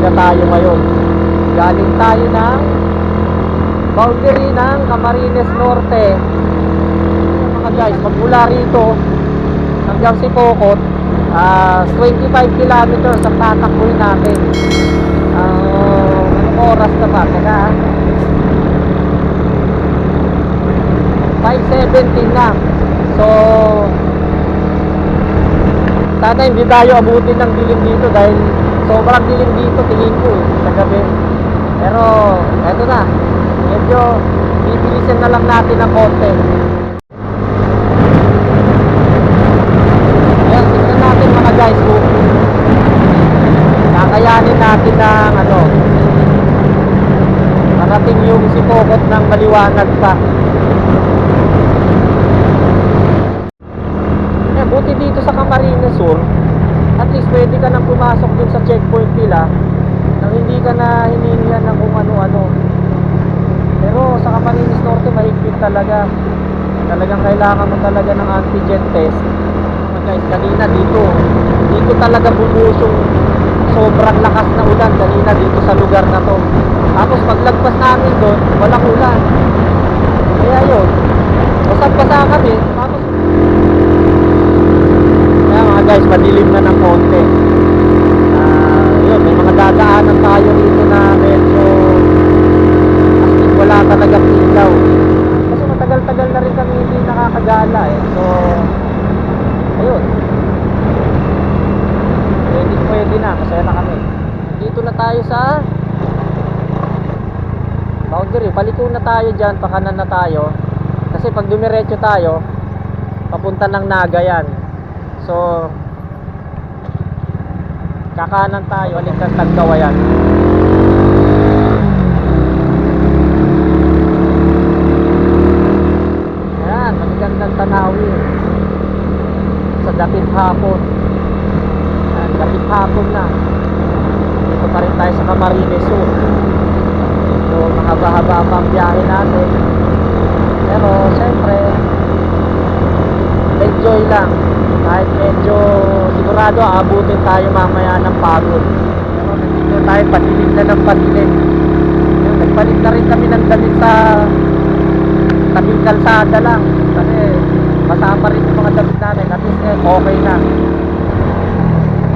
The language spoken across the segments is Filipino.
na tayo ngayon. Galing tayo ng boundary ng Camarines Norte. Mga guys, magmula rito hanggang Sipocot, 25 kilometers ang tatakbuhin natin. Anong oras na ba? Teka, 5:17 na. So sana hindi tayo abutin ng dilim dito dahil sobrang dilim dito, tingin ko sa gabi. Pero eto na, medyo bibilisan na lang natin ng konti. Ayan, tignan natin mga guys kung kakayanin natin ng marating yung Sipocot ng maliwanag pa. Buti dito sa Camarines Sur, at least pwede ka nang pumasok dun sa checkpoint nila nang hindi ka na hiningihan ng kung ano-ano. Pero sa Camarines Norte mahigpit talaga. Talagang kailangan mo talaga ng antigen test. Guys, kanina dito talaga bumuhos yung sobrang lakas na ulan kanina dito sa lugar na to. Tapos paglagpas namin doon, walang ulan. Kaya yun, basang-basa kami. Tapos mga guys, madilim na ng konti. Yun, may mga dadaanan tayo dito na medyo as in wala talagang ilaw. Kasi matagal-tagal na rin kami hindi nakakagala eh. So ayun, pwede na, masaya na kami. Dito na tayo sa boundary. Paliko na tayo dyan, pakanan na tayo. Kasi pag dumiretso tayo papunta ng Naga yan. So kakanan tayo, balik ng Tagkawayan. Ayan, magagandang tanawin sa dapit hapon. Ayan, dapit hapon na. Dito pa rin tayo sa Camarines Sur. So mahaba-haba pa ang biyahe natin. Pero syempre enjoy lang. Kahit medyo sigurado aabutin tayo mamaya ng pagod. Pero nandito tayo, patilim na ng patilim. Nagpalit na rin kami ng damit sa tabing kalsada lang. Kasi masama rin yung mga damit natin. At least okay na.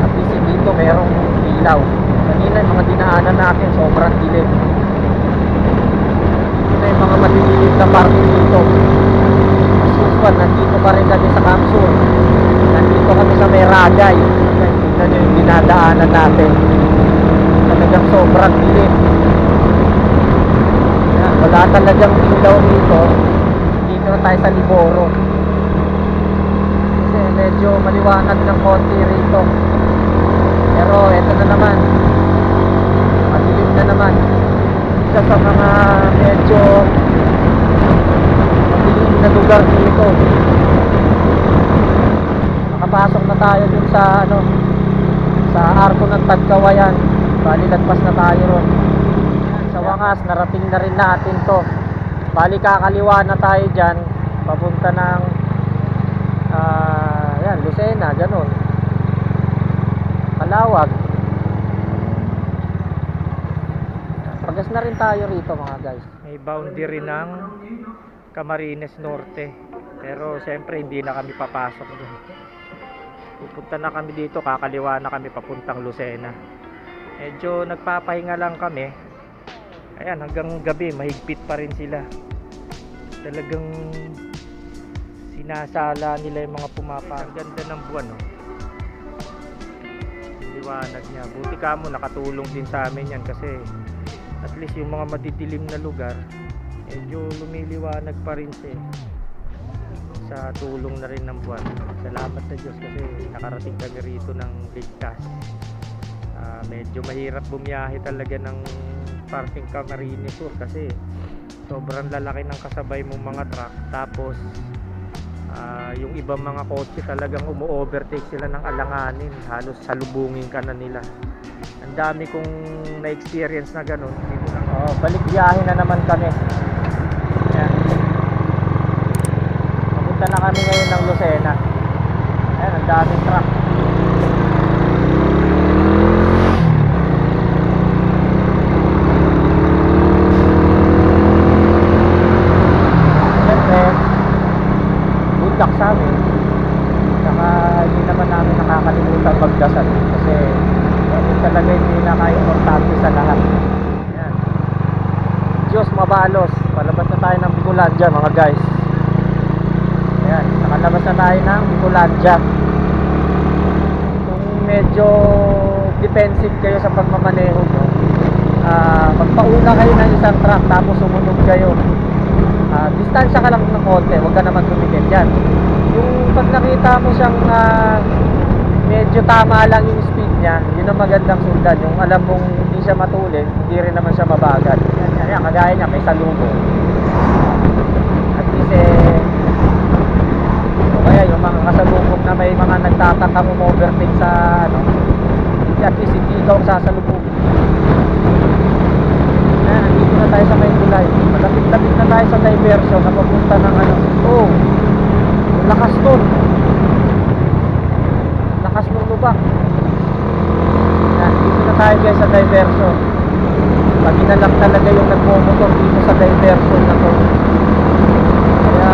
At least dito merong ilaw. Kanina yung mga dinaanan natin sobrang dilim. Ito yung mga madidilim na parking dito. Susuan, nandito pa rin kami sa Kamsur. Nandito kami sa Meragay. Tignan nyo yung dinadaanan natin. Talagang sobrang dilim. Wala talagang ilaw dito. Dito na tayo sa Liboro. Kasi medyo maliwanag ng konti rito. Pero eto na naman, madilim na naman. Isa sa mga medyo madilim na lugar dito. Nakapasok na tayo dun sa sa arko ng Tagkawayan. Bali lagpas na tayo ron. Sa wakas narating na rin natin to. Bali kakaliwa na tayo dyan papunta ng yan, Lucena, ganun, Kalawag. Pagas na rin tayo rito mga guys. May boundary ng Camarines Norte. Pero syempre hindi na kami papasok dun. Pupunta na kami dito, kakaliwa na kami papuntang Lucena. Medyo nagpapahinga lang kami. Ayan, hanggang gabi mahigpit pa rin sila. Talagang sinasala nila yung mga pumapa. Ang ganda ng buwan, no? Liwanag niya. Buti ka mo, nakatulong din sa amin yan kasi at least yung mga madidilim na lugar medyo lumiliwanag pa rin siya sa tulong na rin ng buwan. Salamat na Diyos kasi nakarating kami rito ng ligtas. Medyo mahirap bumiyahe talaga ng parking Camarines Sur kasi sobrang lalaki ng kasabay mong mga truck. Tapos yung ibang mga kotse talagang umu-overtake sila ng alanganin, halos salubungin ka na nila. Ang dami kong na-experience na ganun. Balik biyahe na naman kami. Ayan. Papunta na kami ngayon ng Lucena. Ayan, ang daming truck. talaga yung pinaka-importante sa lahat. Ayan. Diyos mabalos. Palabas na tayo ng Bicolandia mga guys. Ayan, nakalabas na tayo ng Bicolandia. Kung medyo defensive kayo sa pagmamaneho nyo, magpauna kayo ng isang truck tapos sumunod kayo. Distansya ka lang ng konti, huwag ka naman tumigil yan. Yung pag nakita mo siyang medyo tama lang yung speed niya, yun ang magandang sundan. Yung alam mong hindi siya matulin, hindi rin naman siya mabagal. Yan, kagaya niya, may salubong. At least o kaya yung mga kasalubong na may mga nagtataka overtake sa at least hindi ikaw sasalubong. Ayan, nandito na tayo sa may tulay. Malapit-lapit na tayo sa diversion na papunta ng lakas nun. Lakas ng lubak. Ayan, dito na tayo guys sa diversion. Pag inalak talaga yung nagmomotor dito sa diversion na to. Kaya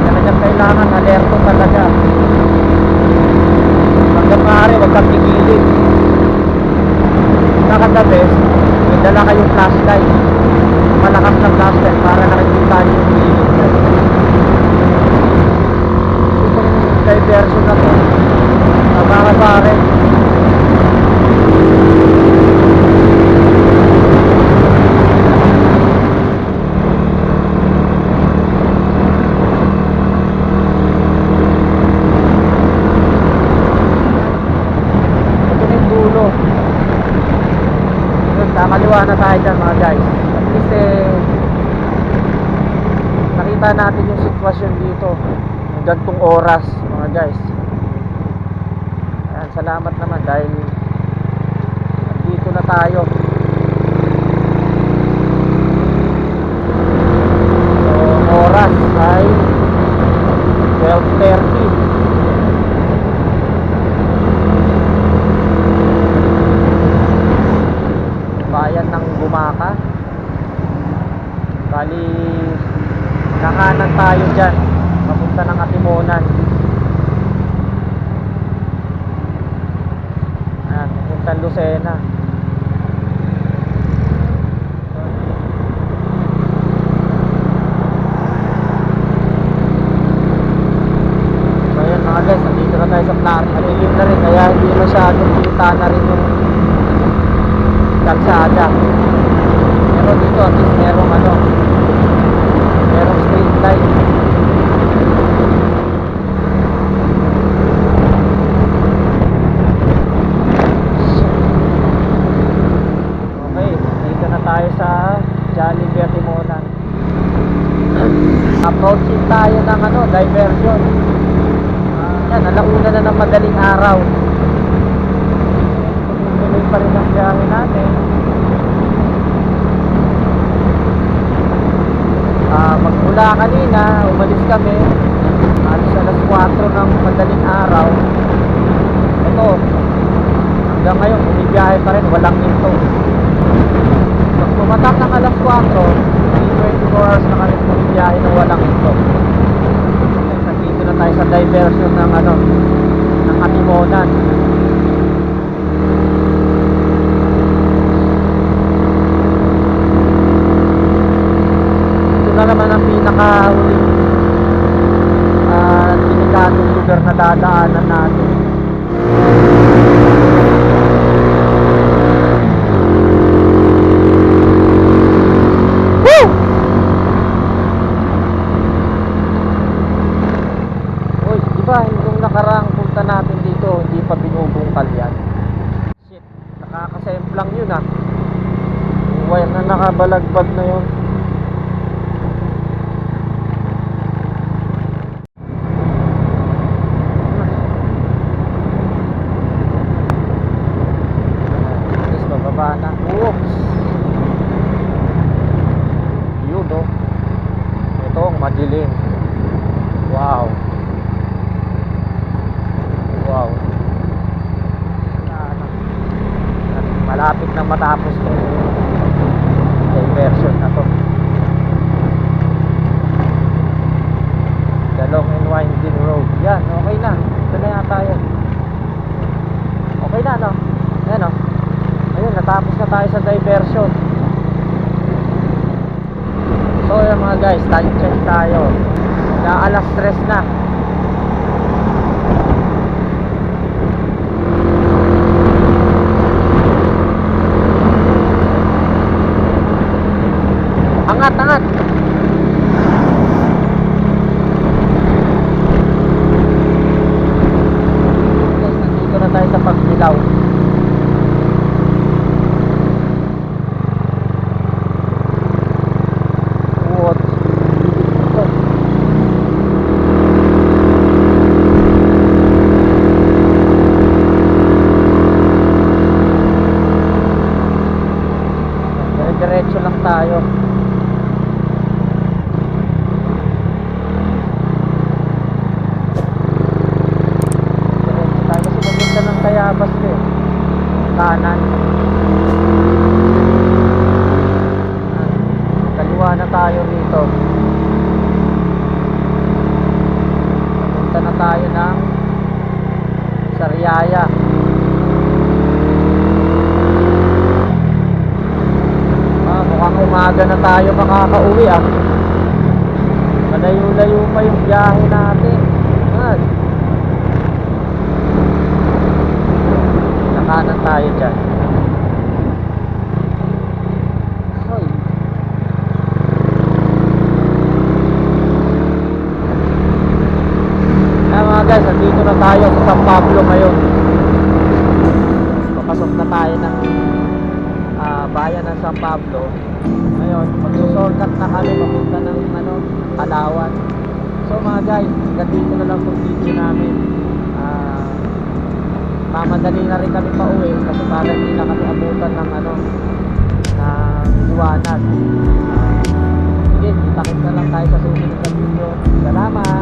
talagang kailangan alerto talaga. Hanggang maaari, huwag kang pigilin. Nakagabi, may dala kayong flashlight. Malakas na flashlight para nakikita nyo yung gilid nyo. Itong diversion na to, mga pare, kakaliwa na tayo dyan mga guys. At least nakita natin yung sitwasyon dito ng gantong oras mga guys. Ayan, salamat naman dahil dito na tayo. So oras ay 12:30. Bayan ng Gumaka. Bali kahanan tayo dyan papunta ng Atimonan. Ayan, papunta Lucena. So ayan mga guys, nandito na tayo sa Plari. Malilim na rin kaya hindi masyadong kita na rin yung kalsada. Pero dito at least merong street light. Okay, dito na tayo sa Jollibee Atimonan. Approaching tayo ng diversion. Yan, alauna na ng madaling araw. Tuloy pa rin ang biyahe natin. Magmula kanina, umalis kami alas 4 ng madaling araw. Ito, hanggang ngayon bumibiyahe pa rin, walang hinto. Pag tumatak ng alas 4, 24 hours na kami bumibiyahe ng walang hinto. Nandito na tayo sa diversion ng Atimonan. Na naman ang pinakahuling delikadong lugar na dadaanan natin. Woo! Uy, diba yung nakaraang punta natin dito hindi pa binubungkal yan? Shit, nakakasemplang yun yung wire na nakabalagbag na yun. Oops. Yun ito ang madilim. Wow. Malapit na matapos to diversion na to. The long and winding road. Yan, okay na. Ito na yata yan. Okay na natapos na tayo sa diversion. So yan mga guys, time check tayo. Alas 3 na. Angat, angat. Guys, nandito na tayo sa Pagbilaw. What? Diretso lang tayo. Tayabas eh, kanan. Kaliwa na tayo rito. Punta na tayo ng Sariaya. Mukhang umaga na tayo makakauwi ah. Malayo-layo pa yung biyahe natin. Kanan tayo dyan. Hoy. Mga guys, nandito na tayo sa San Pablo ngayon. Papasok na tayo ng bayan ng San Pablo. Ngayon, magsusorkat na kami papunta ng Palawan. So mga guys, dito na lang itong video namin. Mamadali na rin kami pa uwi kasi para hindi na kami abutan ng liwanag. Sige, kita-kita na lang tayo sa susunod na video. Salamat!